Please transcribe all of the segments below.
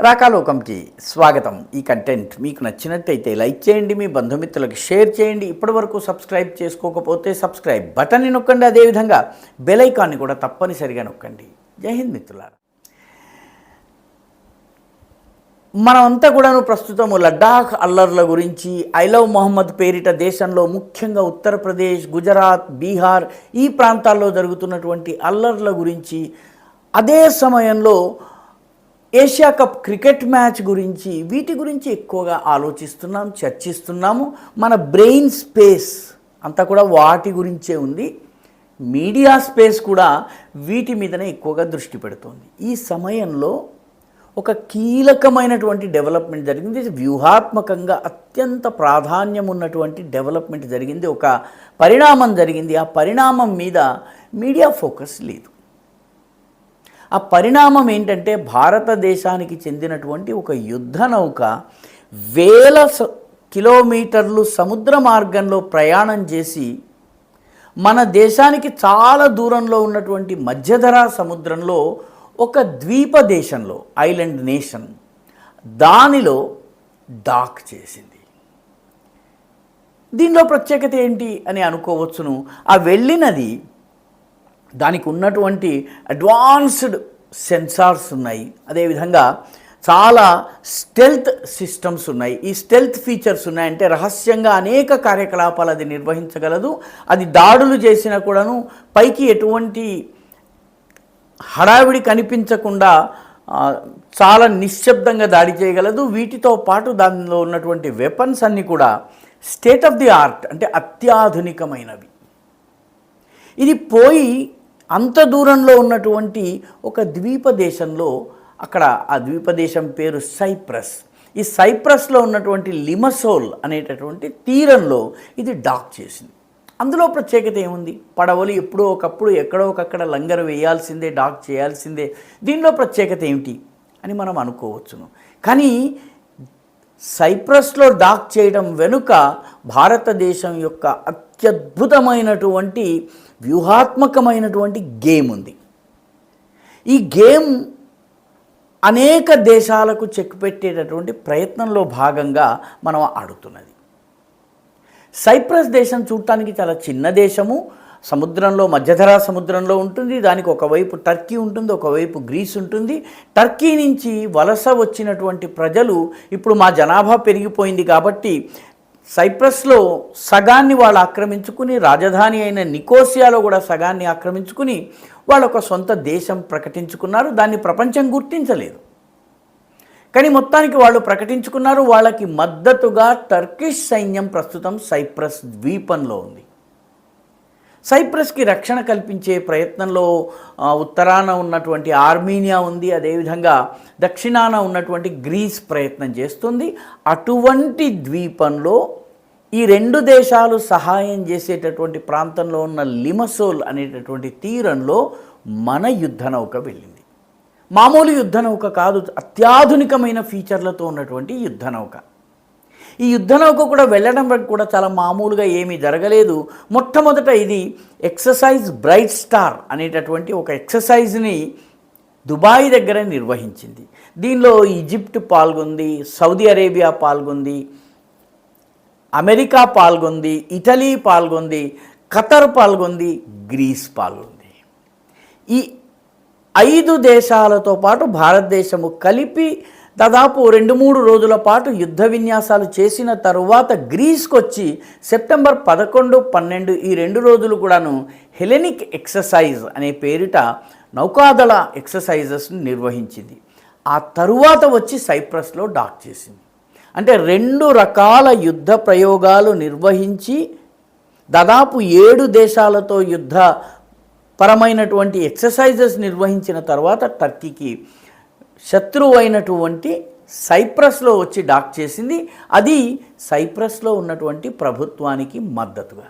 రాకాలోకంకి స్వాగతం. ఈ కంటెంట్ మీకు నచ్చినట్టయితే లైక్ చేయండి, మీ బంధుమిత్రులకు షేర్ చేయండి. ఇప్పటివరకు సబ్స్క్రైబ్ చేసుకోకపోతే సబ్స్క్రైబ్ బటన్ని నొక్కండి, అదేవిధంగా బెల్ ఐకాన్ని కూడా తప్పనిసరిగా నొక్కండి. జై హింద్ మిత్రులారా. మనమంతా కూడాను ప్రస్తుతం లద్దాఖ్ అల్లర్ల గురించి, ఐ లవ్ మొహమ్మద్ పేరిట దేశంలో ముఖ్యంగా ఉత్తరప్రదేశ్, గుజరాత్, బీహార్ ఈ ప్రాంతాల్లో జరుగుతున్నటువంటి అల్లర్ల గురించి, అదే సమయంలో ఏషియా కప్ క్రికెట్ మ్యాచ్ గురించి, వీటి గురించి ఎక్కువగా ఆలోచిస్తున్నాం, చర్చిస్తున్నాము. మన బ్రెయిన్ స్పేస్ అంతా కూడా వాటి గురించే ఉంది. మీడియా స్పేస్ కూడా వీటి మీదనే ఎక్కువగా దృష్టి పెడుతోంది. ఈ సమయంలో ఒక కీలకమైనటువంటి డెవలప్మెంట్ జరిగింది. వ్యూహాత్మకంగా అత్యంత ప్రాధాన్యం ఉన్నటువంటి డెవలప్మెంట్ జరిగింది. ఒక పరిణామం జరిగింది. ఆ పరిణామం మీద మీడియా ఫోకస్ లేదు. ఆ పరిణామం ఏంటంటే, భారతదేశానికి చెందినటువంటి ఒక యుద్ధ నౌక వేల కిలోమీటర్లు సముద్ర మార్గంలో ప్రయాణం చేసి మన దేశానికి చాలా దూరంలో ఉన్నటువంటి మధ్యధరా సముద్రంలో ఒక ద్వీప దేశంలో, ఐలాండ్ నేషన్, దానిలో డాక్ చేసింది. దీనిలో ప్రత్యేకత ఏంటి అని అనుకోవచ్చును. ఆ వెళ్ళినది, దానికి ఉన్నటువంటి అడ్వాన్స్డ్ సెన్సార్స్ ఉన్నాయి, అదేవిధంగా చాలా స్టెల్త్ సిస్టమ్స్ ఉన్నాయి. ఈ స్టెల్త్ ఫీచర్స్ ఉన్నాయంటే రహస్యంగా అనేక కార్యకలాపాలు అది నిర్వహించగలదు. అది దాడులు చేసినా కూడాను పైకి ఎటువంటి హడావిడి కనిపించకుండా చాలా నిశ్శబ్దంగా దాడి చేయగలదు. వీటితో పాటు దానిలో ఉన్నటువంటి వెపన్స్ అన్నీ కూడా స్టేట్ ఆఫ్ ది ఆర్ట్, అంటే అత్యాధునికమైనవి. ఇది పోయి అంత దూరంలో ఉన్నటువంటి ఒక ద్వీప దేశంలో, అక్కడ ఆ ద్వీపదేశం పేరు సైప్రస్. ఈ సైప్రస్లో ఉన్నటువంటి లిమసోల్ అనేటటువంటి తీరంలో ఇది డాక్ చేసింది. అందులో ప్రత్యేకత ఏముంది? పడవలు ఎప్పుడో ఒకప్పుడు ఎక్కడో ఒకక్కడ లంగర్ వేయాల్సిందే, డాక్ చేయాల్సిందే. దీనిలో ప్రత్యేకత ఏమిటి అని మనం అనుకోవచ్చును. కానీ సైప్రస్లో డాక్ చేయడం వెనుక భారతదేశం యొక్క అత్యద్భుతమైనటువంటి వ్యూహాత్మకమైనటువంటి గేమ్ ఉంది. ఈ గేమ్ అనేక దేశాలకు చెక్ పెట్టేటటువంటి ప్రయత్నంలో భాగంగా మనం ఆడుతున్నది. సైప్రస్ దేశం చూడటానికి చాలా చిన్న దేశము, సముద్రంలో, మధ్యధరా సముద్రంలో ఉంటుంది. దానికి ఒకవైపు టర్కీ ఉంటుంది, ఒకవైపు గ్రీస్ ఉంటుంది. టర్కీ నుంచి వలస వచ్చినటువంటి ప్రజలు ఇప్పుడు మా జనాభా పెరిగిపోయింది కాబట్టి సైప్రస్లో సగాన్ని వాళ్ళు ఆక్రమించుకుని, రాజధాని అయిన నికోసియాలో కూడా సగాన్ని ఆక్రమించుకుని వాళ్ళు ఒక సొంత దేశం ప్రకటించుకున్నారు. దాన్ని ప్రపంచం గుర్తించలేదు, కానీ మొత్తానికి వాళ్ళు ప్రకటించుకున్నారు. వాళ్ళకి మద్దతుగా టర్కిష్ సైన్యం ప్రస్తుతం సైప్రస్ ద్వీపంలో ఉంది. సైప్రస్కి రక్షణ కల్పించే ప్రయత్నంలో ఉత్తరాన ఉన్నటువంటి ఆర్మీనియా ఉంది, అదేవిధంగా దక్షిణాన ఉన్నటువంటి గ్రీస్ ప్రయత్నం చేస్తుంది. అటువంటి ద్వీపంలో ఈ రెండు దేశాలు సహాయం చేసేటటువంటి ప్రాంతంలో ఉన్న లిమసోల్ అనేటటువంటి తీరంలో మన యుద్ధ నౌక వెళ్ళింది. మామూలు యుద్ధ నౌక కాదు, అత్యాధునికమైన ఫీచర్లతో ఉన్నటువంటి యుద్ధ నౌక. ఈ యుద్ధ నౌక కూడా వెళ్ళడం కూడా చాలా మామూలుగా ఏమీ జరగలేదు. మొట్టమొదట ఇది ఎక్సర్సైజ్ బ్రైట్ స్టార్ అనేటటువంటి ఒక ఎక్సర్సైజ్ని దుబాయ్ దగ్గర నిర్వహించింది. దీనిలో ఈజిప్ట్ పాల్గొంది, సౌదీ అరేబియా పాల్గొంది, అమెరికా పాల్గొంది, ఇటలీ పాల్గొంది, ఖతర్ పాల్గొంది, గ్రీస్ పాల్గొంది. ఈ 5 దేశాలతో పాటు భారతదేశము కలిపి దాదాపు 2-3 రోజుల పాటు యుద్ధ విన్యాసాలు చేసిన తరువాత గ్రీస్కి వచ్చి సెప్టెంబర్ 11, 12 ఈ 2 రోజులు కూడాను హెలెనిక్ ఎక్సర్సైజ్ అనే పేరిట నౌకాదళ ఎక్సర్సైజెస్ని నిర్వహించింది. ఆ తరువాత వచ్చి సైప్రస్లో డాక్ చేసింది. అంటే 2 రకాల యుద్ధ ప్రయోగాలు నిర్వహించి దాదాపు 7 దేశాలతో యుద్ధ పరమైనటువంటి ఎక్సర్సైజెస్ నిర్వహించిన తర్వాత టర్కీకి శత్రువు అయినటువంటి సైప్రస్లో వచ్చి డాక్ చేసింది. అది సైప్రస్లో ఉన్నటువంటి ప్రభుత్వానికి మద్దతుగా.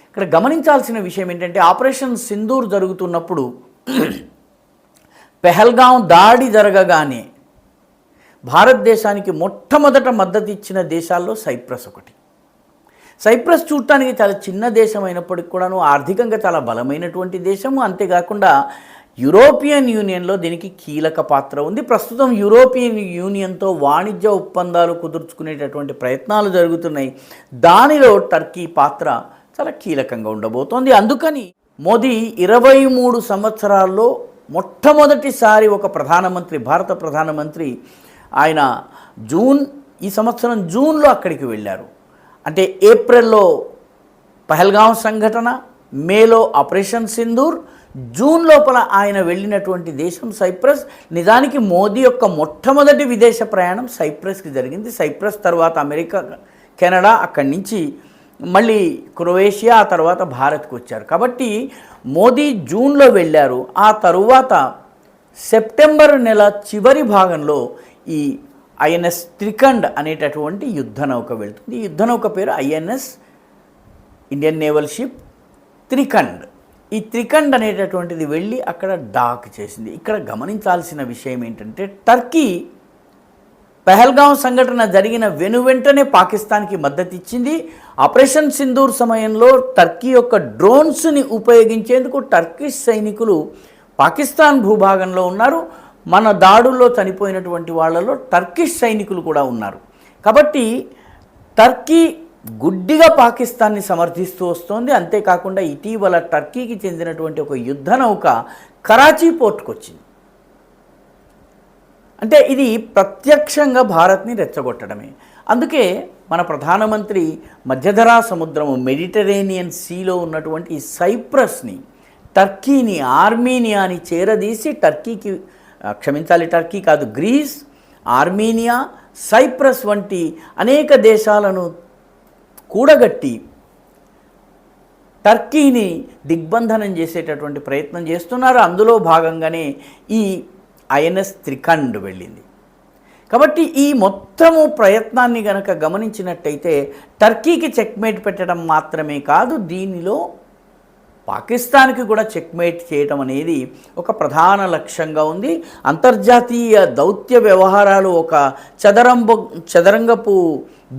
ఇక్కడ గమనించాల్సిన విషయం ఏంటంటే, ఆపరేషన్ సింధూర్ జరుగుతున్నప్పుడు పెహల్గాం దాడి జరగగానే భారతదేశానికి మొట్టమొదట మద్దతు ఇచ్చిన దేశాల్లో సైప్రస్ ఒకటి. సైప్రస్ చూడటానికి చాలా చిన్న దేశం అయినప్పటికీ కూడాను ఆర్థికంగా చాలా బలమైనటువంటి దేశము. అంతేకాకుండా యూరోపియన్ యూనియన్లో దీనికి కీలక పాత్ర ఉంది. ప్రస్తుతం యూరోపియన్ యూనియన్తో వాణిజ్య ఒప్పందాలు కుదుర్చుకునేటటువంటి ప్రయత్నాలు జరుగుతున్నాయి. దానిలో టర్కీ పాత్ర చాలా కీలకంగా ఉండబోతోంది. అందుకని మోదీ 23 సంవత్సరాల్లో మొట్టమొదటిసారి ఒక ప్రధానమంత్రి, భారత ప్రధానమంత్రి ఆయన ఈ సంవత్సరం జూన్లో అక్కడికి వెళ్ళారు. అంటే ఏప్రిల్లో పహల్గాం సంఘటన, మేలో ఆపరేషన్ సింధూర్, జూన్ లోపల ఆయన వెళ్ళినటువంటి దేశం సైప్రస్. నిజానికి మోదీ యొక్క మొట్టమొదటి విదేశ ప్రయాణం సైప్రస్కి జరిగింది. సైప్రస్ తర్వాత అమెరికా, కెనడా, అక్కడి నుంచి మళ్ళీ క్రొయేషియా, ఆ తర్వాత భారత్కు వచ్చారు. కాబట్టి మోదీ జూన్లో వెళ్ళారు. ఆ తరువాత సెప్టెంబర్ నెల చివరి భాగంలో ఈ ఐఎన్ఎస్ త్రికండ్ అనేటటువంటి యుద్ధ నౌక వెళ్తుంది. ఈ యుద్ధ నౌక పేరు ఐఎన్ఎస్ ఇండియన్ నేవల్ షిప్ త్రికండ్. ఈ త్రికండ్ అనేటటువంటిది వెళ్ళి అక్కడ డాక్ చేసింది. ఇక్కడ గమనించాల్సిన విషయం ఏంటంటే, టర్కీ పహల్గాం సంఘటన జరిగిన వెనువెంటనే పాకిస్తాన్కి మద్దతు ఇచ్చింది. ఆపరేషన్ సింధూర్ సమయంలో టర్కీ యొక్క డ్రోన్స్ని ఉపయోగించేందుకు టర్కిష్ సైనికులు పాకిస్తాన్ భూభాగంలో ఉన్నారు. మన దాడుల్లో చనిపోయినటువంటి వాళ్ళలో టర్కిష్ సైనికులు కూడా ఉన్నారు. కాబట్టి టర్కీ గుడ్డిగా పాకిస్తాన్ని సమర్థిస్తూ వస్తోంది. అంతేకాకుండా ఇటీవల టర్కీకి చెందినటువంటి ఒక యుద్ధ నౌక కరాచీ పోర్టుకు వచ్చింది. అంటే ఇది ప్రత్యక్షంగా భారత్ని రెచ్చగొట్టడమే. అందుకే మన ప్రధానమంత్రి మధ్యధరా సముద్రము, మెడిటరేనియన్ సీలో ఉన్నటువంటి ఈ సైప్రస్ని, టర్కీని, ఆర్మీనియాని చేరదీసి టర్కీ కాదు, గ్రీస్, ఆర్మీనియా, సైప్రస్ వంటి అనేక దేశాలను కూడగట్టి టర్కీని దిగ్బంధనం చేసేటటువంటి ప్రయత్నం చేస్తున్నారు. అందులో భాగంగానే ఈ ఐఎన్ఎస్ త్రికండ్ వెళ్ళింది. కాబట్టి ఈ మొత్తము ప్రయత్నాన్ని గనక గమనించినట్టయితే టర్కీకి చెక్మేట్ పెట్టడం మాత్రమే కాదు, దీనిలో పాకిస్తాన్కి కూడా చెక్మేట్ చేయడం అనేది ఒక ప్రధాన లక్ష్యంగా ఉంది. అంతర్జాతీయ దౌత్య వ్యవహారాలు ఒక చదరంగపు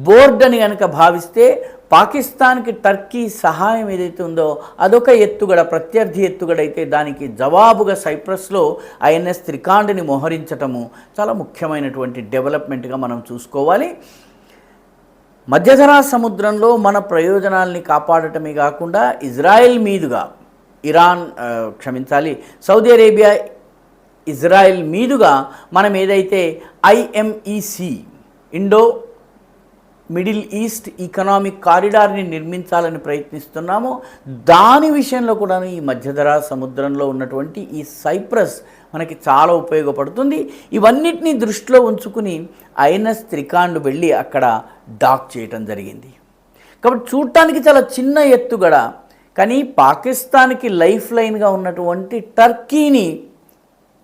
బోర్డు అని కనుక భావిస్తే, పాకిస్తాన్కి టర్కీ సహాయం ఏదైతే ఉందో అదొక ఎత్తుగడ, ప్రత్యర్థి ఎత్తుగడ అయితే దానికి జవాబుగా సైప్రస్లో ఐఎన్ఎస్ త్రికండ్ని మోహరించటము చాలా ముఖ్యమైనటువంటి డెవలప్మెంట్గా మనం చూసుకోవాలి. మధ్యధరా సముద్రంలో మన ప్రయోజనాల్ని కాపాడటమే కాకుండా ఇజ్రాయెల్ మీదుగా సౌదీ అరేబియా, ఇజ్రాయెల్ మీదుగా మనం ఏదైతే ఐఎంఈసి, ఇండో మిడిల్ ఈస్ట్ ఎకనామిక్ కారిడార్ని నిర్మించాలని ప్రయత్నిస్తున్నామో దాని విషయంలో కూడా ఈ మధ్యధరా సముద్రంలో ఉన్నటువంటి ఈ సైప్రస్ మనకి చాలా ఉపయోగపడుతుంది. ఇవన్నిటినీ దృష్టిలో ఉంచుకుని ఐఎన్ఎస్ త్రికండ్ వెళ్ళి అక్కడ డాక్ చేయటం జరిగింది. కాబట్టి చూడటానికి చాలా చిన్న ఎత్తుగడ, కానీ పాకిస్తాన్కి లైఫ్ లైన్గా ఉన్నటువంటి టర్కీని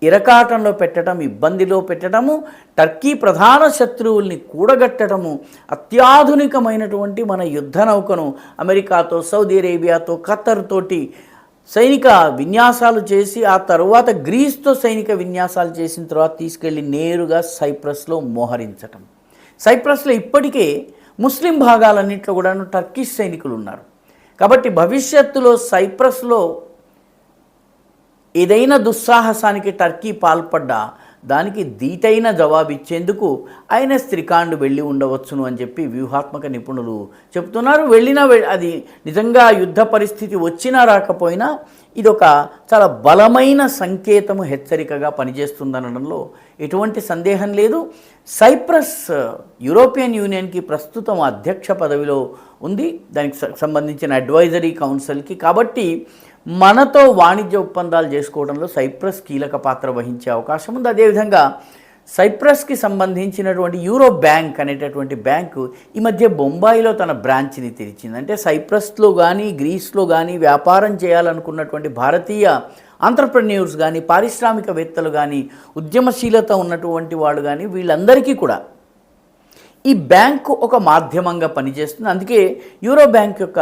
ఇరకాటంలో పెట్టడం, ఇబ్బందిలో పెట్టడము, టర్కీ ప్రధాన శత్రువుల్ని కూడగట్టడము, అత్యాధునికమైనటువంటి మన యుద్ధ నౌకను అమెరికాతో, సౌదీ అరేబియాతో, ఖతర్ తోటి సైనిక విన్యాసాలు చేసి ఆ తరువాత గ్రీస్తో సైనిక విన్యాసాలు చేసిన తర్వాత తీసుకెళ్ళి నేరుగా సైప్రస్లో మోహరించటం. సైప్రస్లో ఇప్పటికే ముస్లిం భాగాలన్నింటిలో కూడా టర్కిష్ సైనికులు ఉన్నారు. కాబట్టి భవిష్యత్తులో సైప్రస్లో ఏదైనా దుస్సాహసానికి టర్కీ పాల్పడ్డా దానికి ధీటైన జవాబిచ్చేందుకు ఐఎన్ఎస్ త్రికండ్ వెళ్ళి ఉండవచ్చును అని చెప్పి వ్యూహాత్మక నిపుణులు చెబుతున్నారు. అది నిజంగా యుద్ధ పరిస్థితి వచ్చినా రాకపోయినా ఇదొక చాలా బలమైన సంకేతము, హెచ్చరికగా పనిచేస్తుందనడంలో ఎటువంటి సందేహం లేదు. సైప్రస్ యూరోపియన్ యూనియన్కి ప్రస్తుతం అధ్యక్ష పదవిలో ఉంది, దానికి సంబంధించిన అడ్వైజరీ కౌన్సిల్కి. కాబట్టి మనతో వాణిజ్య ఒప్పందాలు చేసుకోవడంలో సైప్రస్ కీలక పాత్ర వహించే అవకాశం ఉంది. అదేవిధంగా సైప్రస్కి సంబంధించినటువంటి యూరో బ్యాంక్ అనేటటువంటి బ్యాంకు ఈ మధ్య బొంబాయిలో తన బ్రాంచ్ని తెరిచింది. అంటే సైప్రస్లో కానీ గ్రీస్లో కానీ వ్యాపారం చేయాలనుకున్నటువంటి భారతీయ ఆంట్రప్రెన్యూర్స్ కానీ, పారిశ్రామికవేత్తలు కానీ, ఉద్యమశీలత ఉన్నటువంటి వాళ్ళు కానీ వీళ్ళందరికీ కూడా ఈ బ్యాంకు ఒక మాధ్యమంగా పనిచేస్తుంది. అందుకే యూరో బ్యాంక్ యొక్క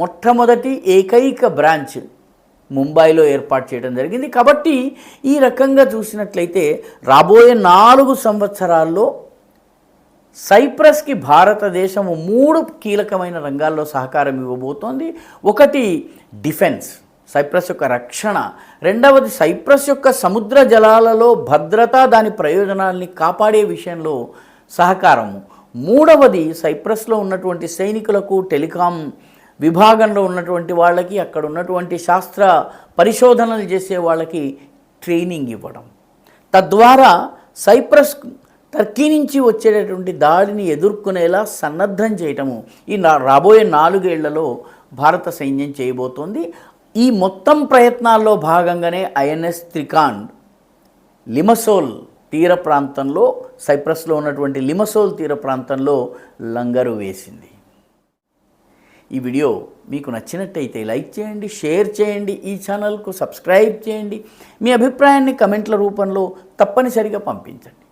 మొట్టమొదటి ఏకైక బ్రాంచ్ ముంబైలో ఏర్పాటు చేయడం జరిగింది. కాబట్టి ఈ రకంగా చూసినట్లయితే రాబోయే 4 సంవత్సరాల్లో సైప్రస్కి భారతదేశము 3 కీలకమైన రంగాల్లో సహకారం ఇవ్వబోతోంది. ఒకటి డిఫెన్స్, సైప్రస్ యొక్క రక్షణ, రెండవది సైప్రస్ యొక్క సముద్ర జలాలలో భద్రత, దాని ప్రయోజనాల్ని కాపాడే విషయంలో సహకారము, మూడవది సైప్రస్లో ఉన్నటువంటి సైనికులకు, టెలికాం విభాగంలో ఉన్నటువంటి వాళ్ళకి, అక్కడ ఉన్నటువంటి శాస్త్ర పరిశోధనలు చేసే వాళ్ళకి ట్రైనింగ్ ఇవ్వడం, తద్వారా సైప్రస్ టర్కీ నుంచి వచ్చేటటువంటి దాడిని ఎదుర్కొనేలా సన్నద్ధం చేయటము ఈ రాబోయే 4 ఏళ్లలో భారత సైన్యం చేయబోతోంది. ఈ మొత్తం ప్రయత్నాల్లో భాగంగానే ఐఎన్ఎస్ త్రికాండ్ లిమసోల్ తీర ప్రాంతంలో, సైప్రస్లో ఉన్నటువంటి లిమసోల్ తీర ప్రాంతంలో లంగరు వేసింది. ఈ వీడియో మీకు నచ్చినట్టయితే లైక్ చేయండి, షేర్ చేయండి, ఈ ఛానల్కు సబ్స్క్రైబ్ చేయండి. మీ అభిప్రాయాన్ని కమెంట్ల రూపంలో తప్పనిసరిగా పంపించండి.